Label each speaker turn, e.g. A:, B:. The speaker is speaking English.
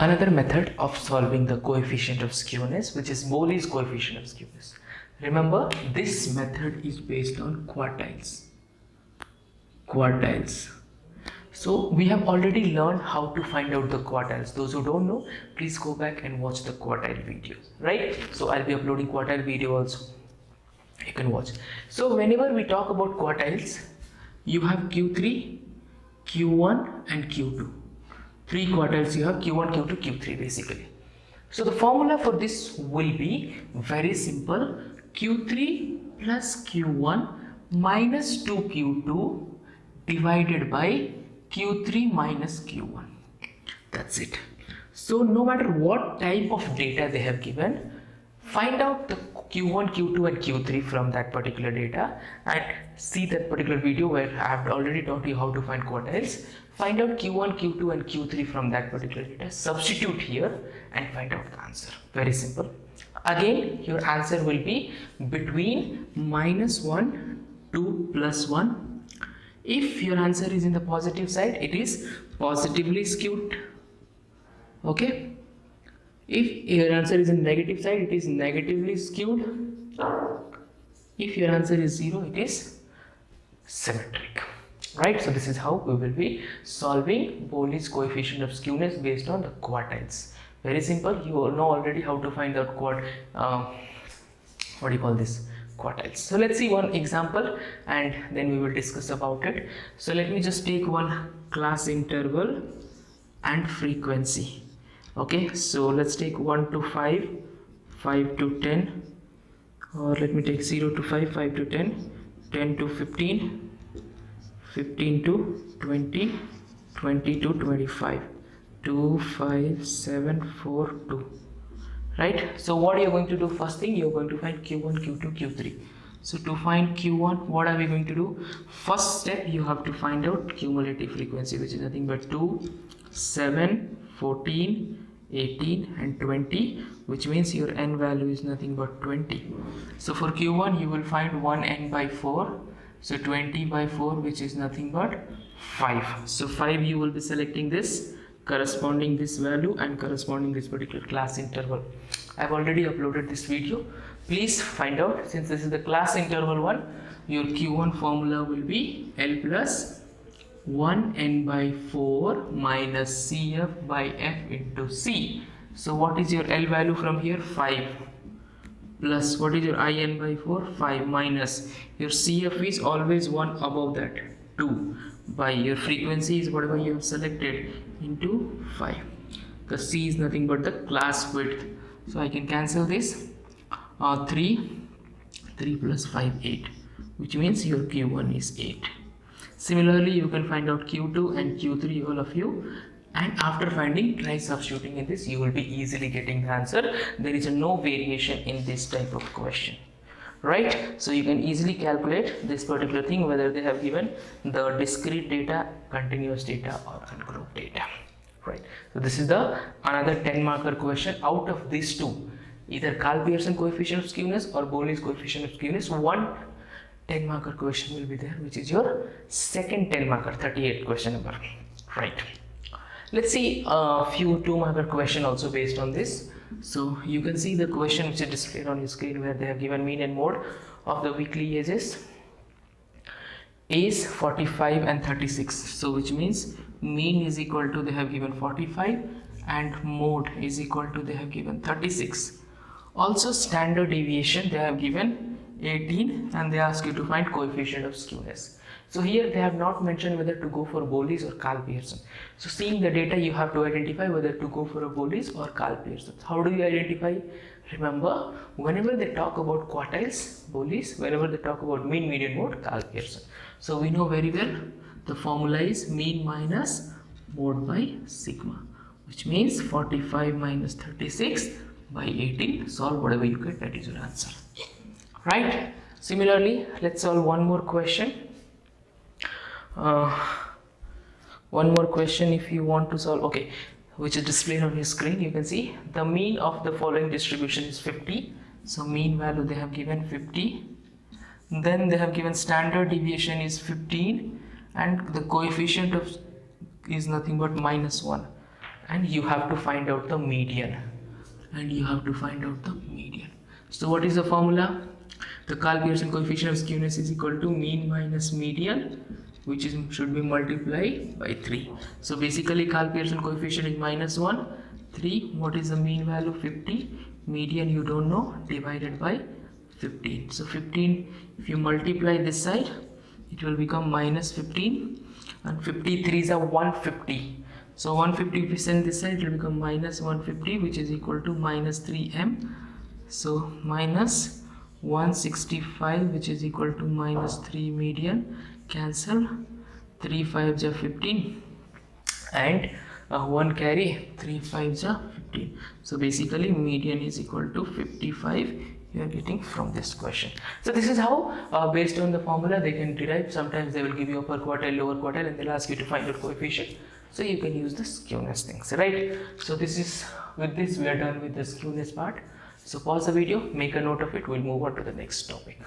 A: Another method of solving the coefficient of skewness, which is Bowley's coefficient of skewness. Remember, this method is based on quartiles. So we have already learned how to find out the quartiles. Those who don't know, please go back and watch the quartile videos, right? So I'll be uploading quartile video also. You can watch. So whenever we talk about quartiles, you have Q3, Q1 and Q2. Three quartiles you have, Q1, Q2, Q3 basically. So the formula for this will be very simple. Q3 plus Q1 minus 2Q2 divided by Q3 minus Q1. That's it. So no matter what type of data they have given, find out the Q1, Q2 and Q3 from that particular data and see that particular video where I have already taught you how to find quartiles. Find out Q1, Q2 and Q3 from that particular data, substitute here and find out the answer. Very simple. Again, your answer will be between -1 to +1. If your answer is in the positive side, it is positively skewed. Okay. If your answer is in negative side, it is negatively skewed. If your answer is 0, it is symmetric. Right, so this is how we will be solving Bowley's coefficient of skewness based on the quartiles. Very simple. You all know already how to find out quartiles. So let's see one example and then we will discuss about it. So let me just take one class interval and frequency. Okay, so let's take 1 to 5, 5 to 10, or let me take 0 to 5, 5 to 10, 10 to 15, 15 to 20, 20 to 25, 2, 5, 7, 4, 2. Right? So what you're going to do, first thing, you're going to find Q1, Q2, Q3. So to find Q1, what are we going to do? First step, you have to find out cumulative frequency, which is nothing but 2, 7, 14, 18 and 20, which means your n value is nothing but 20. So for Q1, you will find 1n by 4. So 20 by 4, which is nothing but 5. So 5 you will be selecting this, corresponding this value and corresponding this particular class interval. I have already uploaded this video. Please find out, since this is the class interval one, your Q1 formula will be L plus 1n by 4 minus Cf by f into C. So what is your L value from here? 5. Plus what is your in by 4? 5 minus your Cf is always 1 above that, 2 by your frequency is whatever you have selected into 5. The C is nothing but the class width. So I can cancel this. 3 plus 5, 8, which means your Q1 is 8. Similarly, you can find out Q2 and Q3, all of you, and after finding, try substituting in this. You will be easily getting the answer. There is no variation in this type of question, right? So you can easily calculate this particular thing, whether they have given the discrete data, continuous data or ungrouped data, right? So this is the another 10 marker question. Out of these two, either Karl-Pearson coefficient of skewness or Bowley's coefficient of skewness, one 10 marker question will be there, which is your second 10 marker, 38 question number, right? Let's see a few 2 marker question also based on this. So you can see the question which is displayed on your screen, where they have given mean and mode of the weekly ages is 45 and 36. So which means mean is equal to, they have given 45 and mode is equal to, they have given 36. Also standard deviation they have given 18 and they ask you to find coefficient of skewness. So here they have not mentioned whether to go for Bowley's or Karl-Pearson. So seeing the data, you have to identify whether to go for a Bowley's or Karl-Pearson. How do you identify? Remember, whenever they talk about quartiles, Bowley's, whenever they talk about mean, median, mode, Karl-Pearson. So we know very well the formula is mean minus mode by sigma, which means 45 minus 36 by 18. Solve whatever you get, that is your answer, right? Similarly, let's solve one more question. One more question if you want to solve, okay, which is displayed on your screen. You can see the mean of the following distribution is 50. So mean value they have given 50. Then they have given standard deviation is 15 and the coefficient of is nothing but -1. and you have to find out the median. So what is the formula? The Karl Pearson coefficient of skewness is equal to mean minus median, which should be multiplied by 3. So basically Karl Pearson coefficient is -1, 3. What is the mean value? 50. Median you don't know, divided by 15. So 15, if you multiply this side, it will become -15, and 53 is a 150. So 150% this side, it will become -150, which is equal to -3m. So minus 165, which is equal to -3 median. Cancel. 3 5s are 15, and 1 carry, 3 5s are 15. So basically median is equal to 55. You are getting from this question. So this is how based on the formula they can derive. Sometimes they will give you upper quartile, lower quartile, and they'll ask you to find out coefficient. So you can use the skewness things, right? So this is, with this we are done with the skewness part. So pause the video, make a note of it, we'll move on to the next topic.